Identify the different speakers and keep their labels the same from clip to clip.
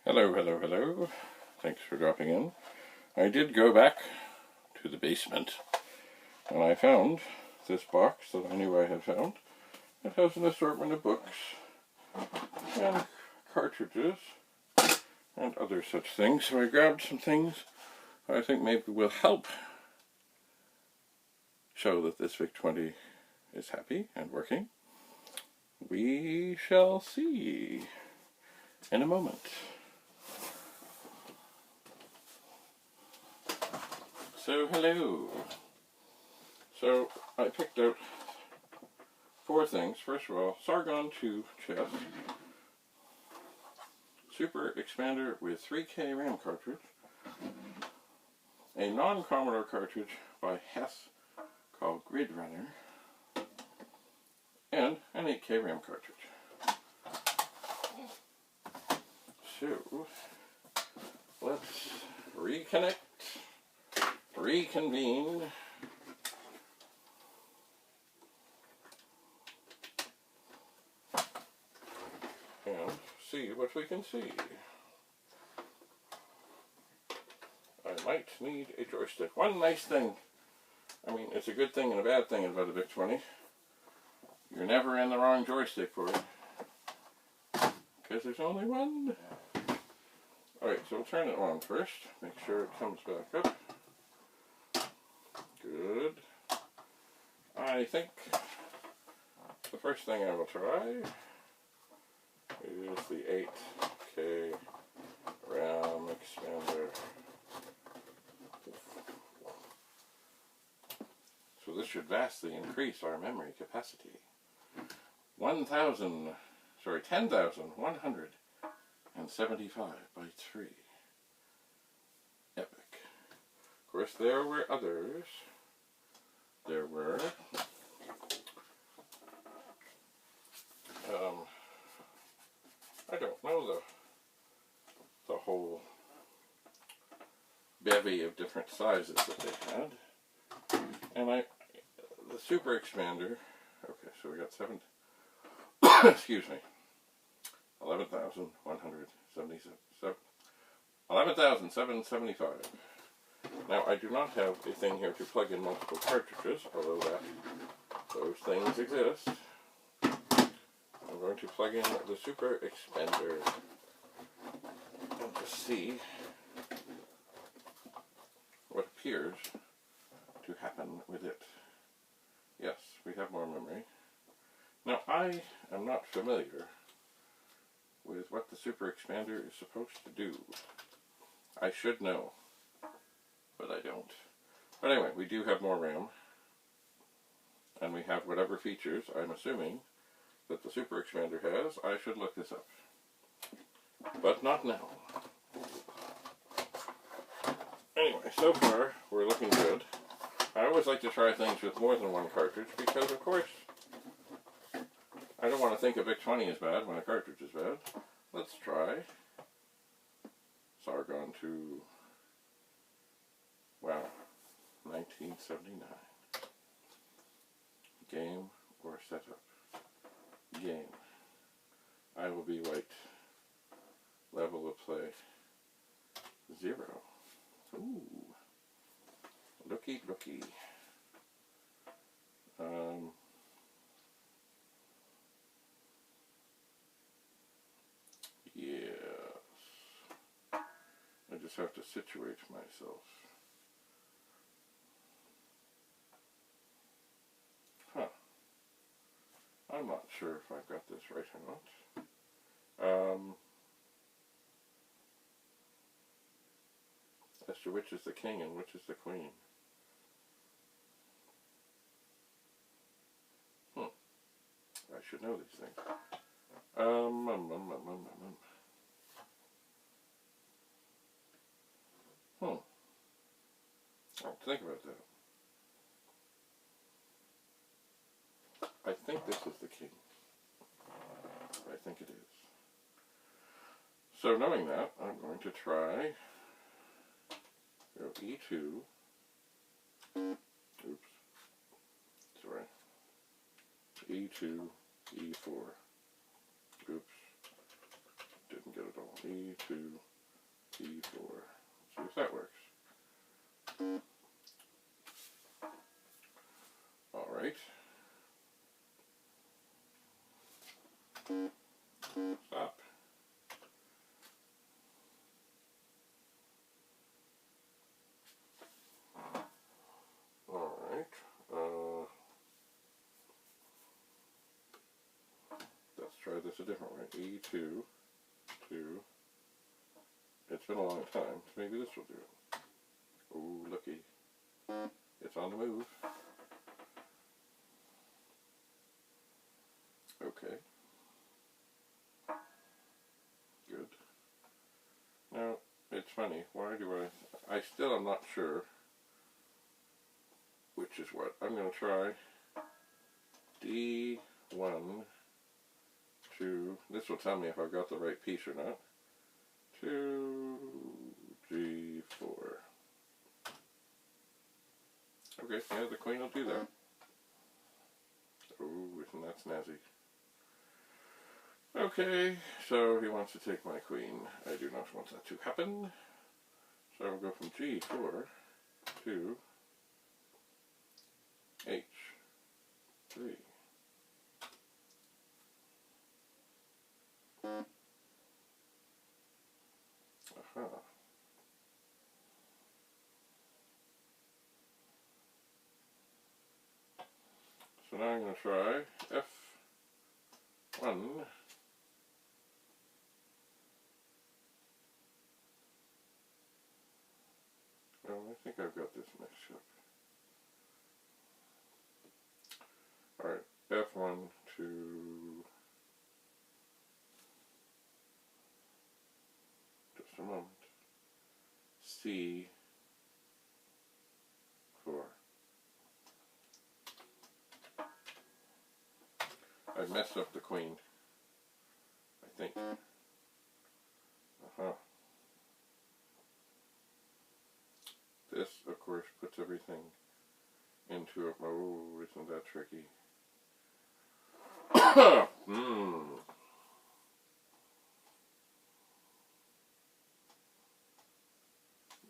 Speaker 1: Hello, hello, hello. Thanks for dropping in. I did go back to the basement and I found this box that I knew I had found. It has an assortment of books and cartridges and other such things. So I grabbed some things I think maybe will help show that this Vic-20 is happy and working. We shall see in a moment. So hello. So I picked out 4 things. First of all, Sargon 2 chest, super expander with 3K RAM cartridge, a non-Commodore cartridge by Hess called GridRunner, and an 8K RAM cartridge. So let's reconnect, reconvene, and see what we can see. I might need a joystick. One nice thing, I mean it's a good thing and a bad thing about a Vic-20. You're never in the wrong joystick for it, because there's only one. Alright, so we'll turn it on first, make sure it comes back up. Good. I think the first thing I will try is the 8K RAM expander. So this should vastly increase our memory capacity. 10,175 by 3. Epic. Of course, there were others. There were I don't know the whole bevy of different sizes that they had. And the super expander, okay, so we got 7, excuse me, 11,775. Now, I do not have a thing here to plug in multiple cartridges, although those things exist. I'm going to plug in the super expander and just see what appears to happen with it. Yes, we have more memory. Now, I am not familiar with what the super expander is supposed to do. I should know, but I don't. But anyway, we do have more RAM, and we have whatever features, I'm assuming, that the super expander has. I should look this up, but not now. Anyway, so far, we're looking good. I always like to try things with more than one cartridge, because of course, I don't want to think a Vic-20 is bad when a cartridge is bad. Let's try Sargon 2. Wow, 1979. Game or setup? Game. I will be white. Level of play 0. Ooh. Looky, looky. Yes. I just have to situate myself. Huh. I'm not sure if I've got this right or not. As to which is the king and which is the queen. I should know these things. I'll think about that. I think this is the king. I think it is. So knowing that, I'm going to try E2. Oops. Sorry. E2, E4. Oops. Didn't get it all. E2, to D4. Let's see if that works. All right. Stop. All right. Let's try this a different way. E2, 2. It's been a long time, so maybe this will do it. Ooh, looky. It's on the move. Okay. Good. Now, it's funny. Why do I still am not sure which is what. I'm going to try D1, 2. This will tell me if I've got the right piece or not. 2, G4. Okay, yeah, the queen will do that. Oh, isn't that snazzy? Okay, so he wants to take my queen. I do not want that to happen. So I will go from G4 to H3. Aha. So now I'm going to try F1. Oh, I think I've got this mixed up. Alright, F1 to just a moment. C4. I messed up the queen, I think. Uh-huh. This, of course, puts everything into a... Oh, isn't that tricky?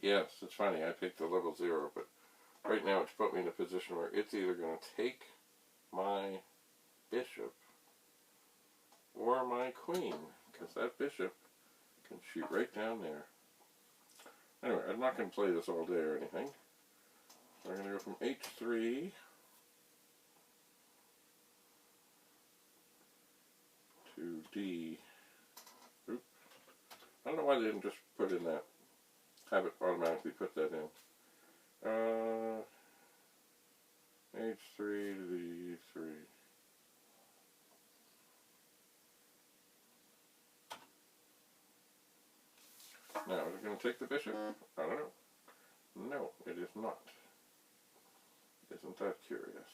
Speaker 1: Yes, it's funny, I picked the level 0, but right now it's put me in a position where it's either going to take my bishop or my queen, because that bishop can shoot right down there. Anyway, I'm not going to play this all day or anything. So I'm going to go from H3 to D. Oops. I don't know why they didn't just put in that, have it automatically put that in. H3 to D3. Now, is it going to take the bishop? I don't know. No, it is not. Isn't that curious?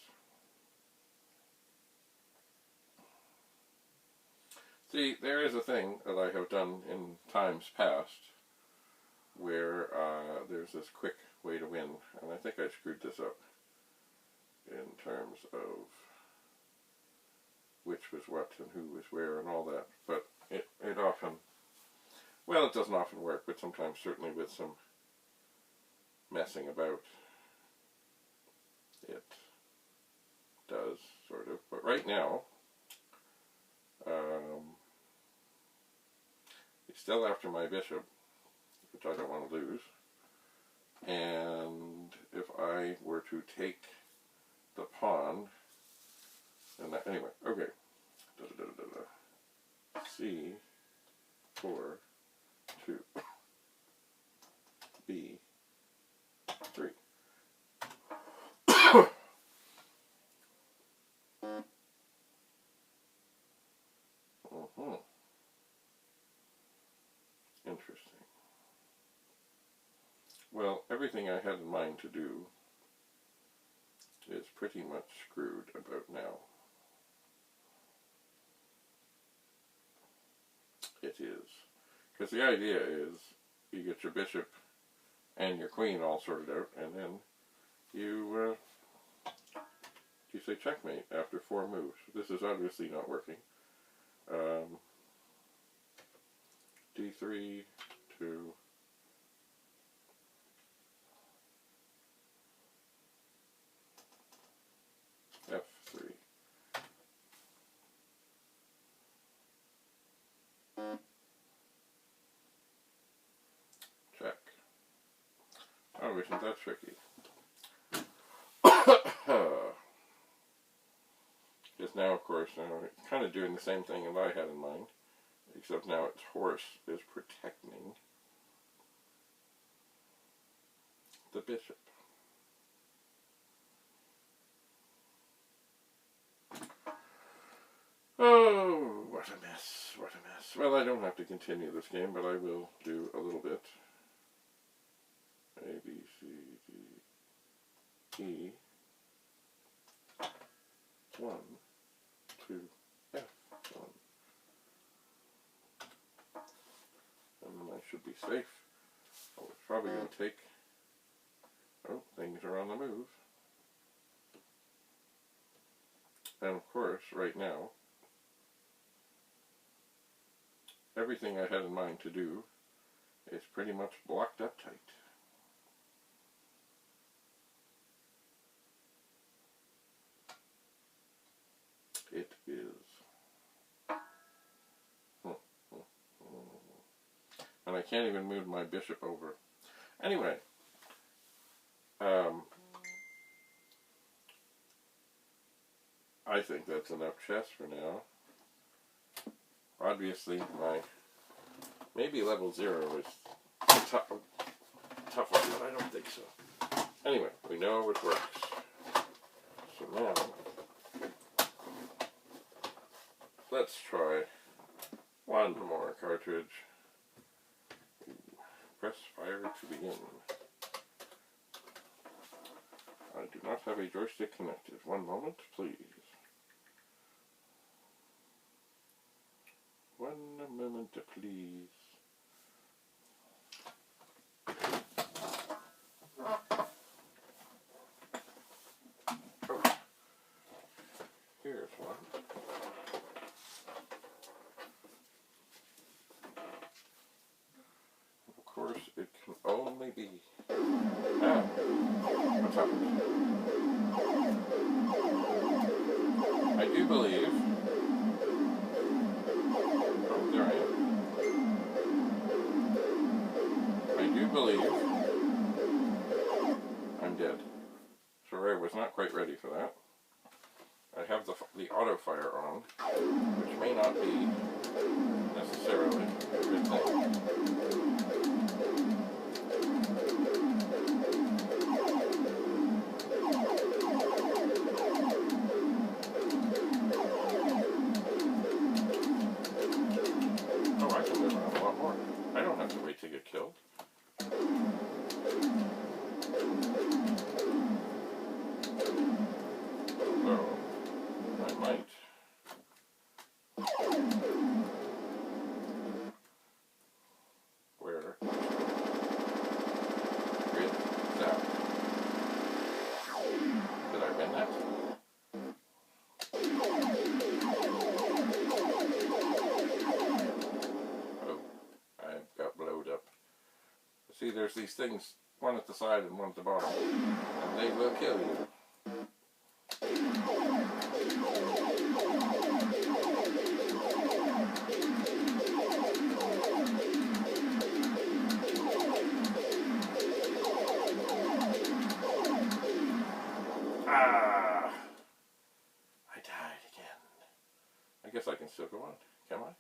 Speaker 1: See, there is a thing that I have done in times past where there's this quick way to win, and I think I screwed this up in terms of which was what and who was where and all that, but it often, well, it doesn't often work, but sometimes certainly with some messing about it does, sort of. But right now, he's still after my bishop, which I don't want to lose. And if I were to take the pawn, and that, anyway, okay. C4, 2, B3. Interesting. Well, everything I had in mind to do is pretty much screwed about now. It is. Because the idea is you get your bishop and your queen all sorted out, and then you say checkmate after 4 moves. This is obviously not working. D3, to F3. Check. Oh, isn't that tricky? Because now, of course, it's kind of doing the same thing as I had in mind, except now its horse is protecting the bishop. Oh, what a mess, what a mess. Well, I don't have to continue this game, but I will do a little bit. A, B, C, D, E, 1, 2, F, 1. And then I should be safe. Oh, it's probably going to take... Oh, things are on the move. And of course, right now, everything I had in mind to do is pretty much blocked up tight. It is. And I can't even move my bishop over. Anyway, I think that's enough chess for now. Obviously, my maybe level 0 is tougher, but I don't think so. Anyway, we know it works. So now, let's try one more cartridge. Press fire to begin. I do not have a joystick connected. One moment, please. One moment, please. Oh, here's one. Of course, it can only be... Ah, what's happened? I do believe... Oh, there I am. I do believe I'm dead. Sorry, I was not quite ready for that. I have the auto fire on, which may not be necessarily a good thing. Oh, I can move around a lot more. I don't have to wait to get killed. Although, I might. Where? Grid zap. Did I win that? Oh, I got blowed up. See, there's these things, one at the side and one at the bottom, and they will kill you. Ah! I died again. I guess I can still go on, can I?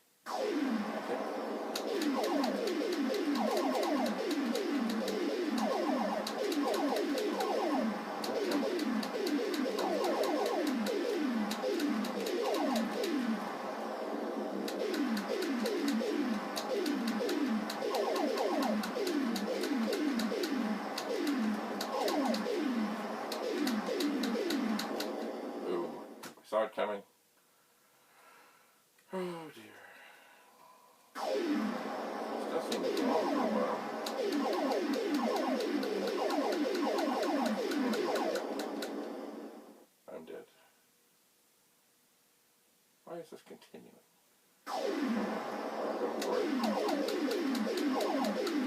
Speaker 1: Boom. Saw it coming. Oh dear. This does seem to go on for a while. I'm dead. Why is this continuing? I'll go for it.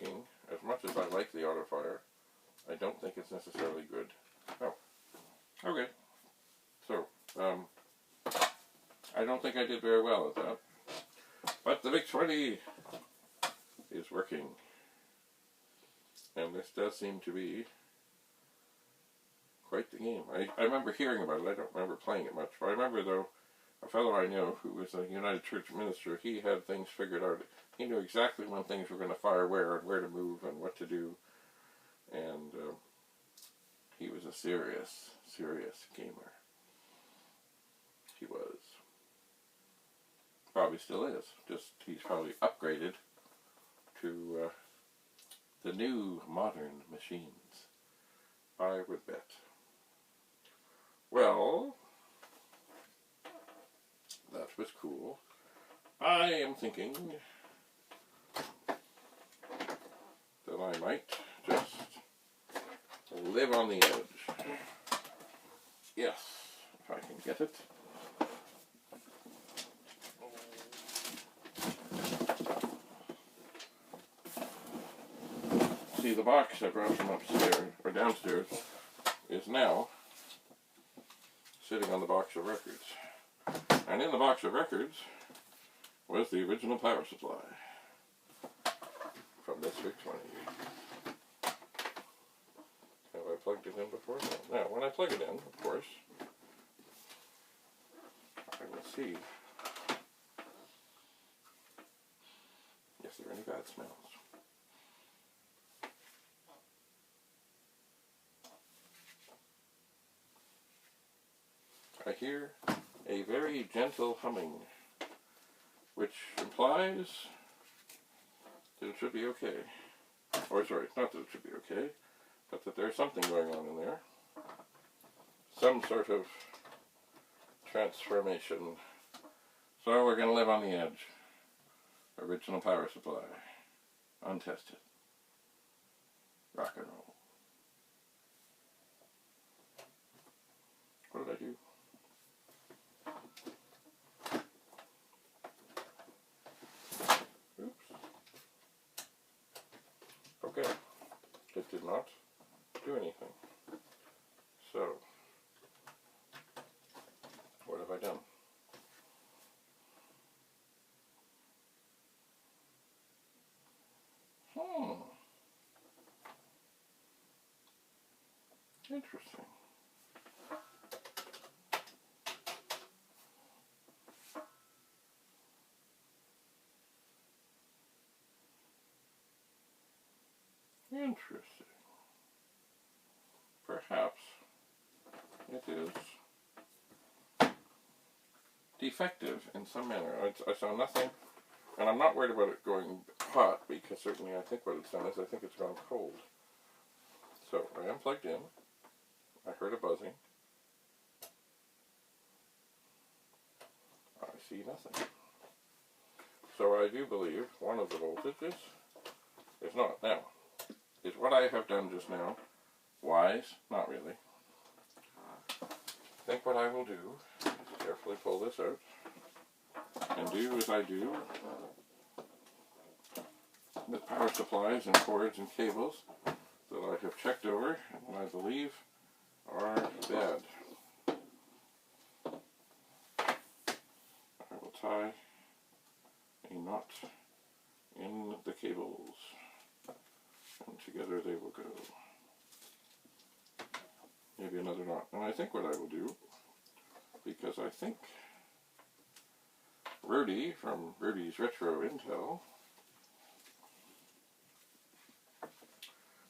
Speaker 1: thinking, as much as I like the autofire, I don't think it's necessarily good. Oh, okay. So, I don't think I did very well at that. But the Vic-20 is working. And this does seem to be quite the game. I remember hearing about it. I don't remember playing it much. But I remember, though, a fellow I know who was a United Church minister, he had things figured out. He knew exactly when things were going to fire where and where to move and what to do. And he was a serious, serious gamer. He was. Probably still is. Just he's probably upgraded to the new modern machines, I would bet. Well, that was cool. I am thinking that I might just live on the edge. Yes, if I can get it. See, the box I brought from upstairs, or downstairs, is now sitting on the box of records. And in the box of records was the original power supply from this Vic-20. Have I plugged it in before? No. Now, when I plug it in, of course, I will see if there are any bad smells. I hear a very gentle humming, which implies that it should be okay. Or sorry, not that it should be okay, but that there's something going on in there. Some sort of transformation. So we're going to live on the edge. Original power supply. Untested. Rock and roll. What did I do? Okay, it did not do anything. So, what have I done? Interesting. Interesting. Perhaps it is defective in some manner. I saw nothing, and I'm not worried about it going hot, because certainly I think what it's done is I think it's gone cold. So I unplugged in. I heard a buzzing. I see nothing. So I do believe one of the voltages is not. Now, is what I have done just now wise? Not really. I think what I will do is carefully pull this out and do as I do with power supplies and cords and cables that I have checked over and I believe are bad. I will tie a knot in the cables, and together they will go. Maybe another knot. And I think what I will do, because I think Rudy from Rudy's Retro Intel,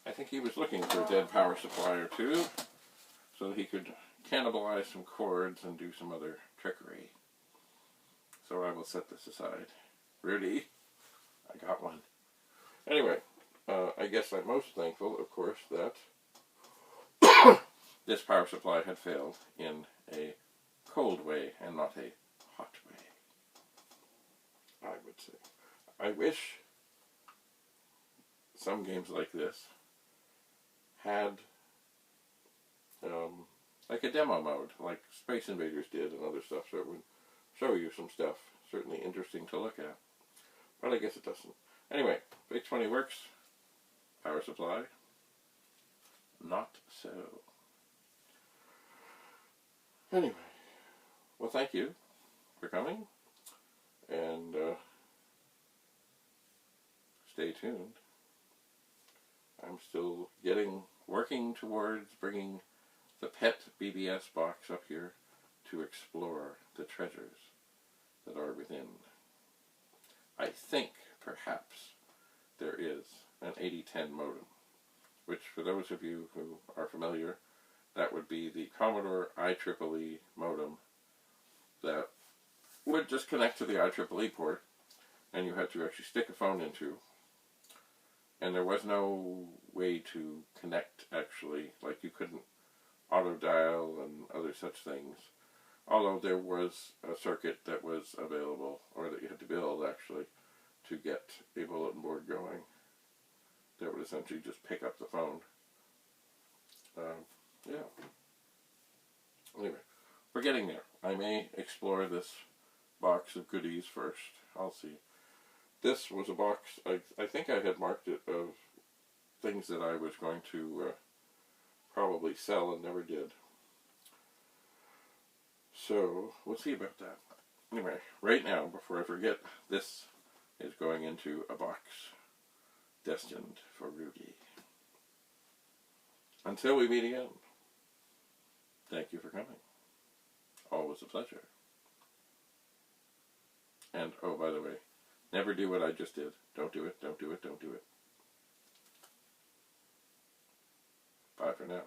Speaker 1: I think he was looking for a dead power supply or two so that he could cannibalize some cords and do some other trickery. So I will set this aside. Rudy, I got one. Anyway, I guess I'm most thankful, of course, that this power supply had failed in a cold way and not a hot way, I would say. I wish some games like this had like a demo mode, like Space Invaders did and other stuff, so it would show you some stuff, certainly interesting to look at. But I guess it doesn't. Anyway, Vic-20 works. Power supply? Not so. Anyway, well, thank you for coming, and stay tuned. I'm still working towards bringing the pet BBS box up here to explore the treasures that are within. I think perhaps there is an 8010 modem, which for those of you who are familiar, that would be the Commodore IEEE modem that would just connect to the IEEE port, and you had to actually stick a phone into, and there was no way to connect actually, like you couldn't auto dial and other such things, although there was a circuit that was available, or that you had to build actually, to get a bulletin board going that would essentially just pick up the phone. Yeah. Anyway, we're getting there. I may explore this box of goodies first. I'll see. This was a box, I think I had marked it, of things that I was going to probably sell and never did. So, we'll see about that. Anyway, right now, before I forget, this is going into a box destined for Rudy. Until we meet again, thank you for coming. Always a pleasure. And, oh, by the way, never do what I just did. Don't do it, don't do it, don't do it. Bye for now.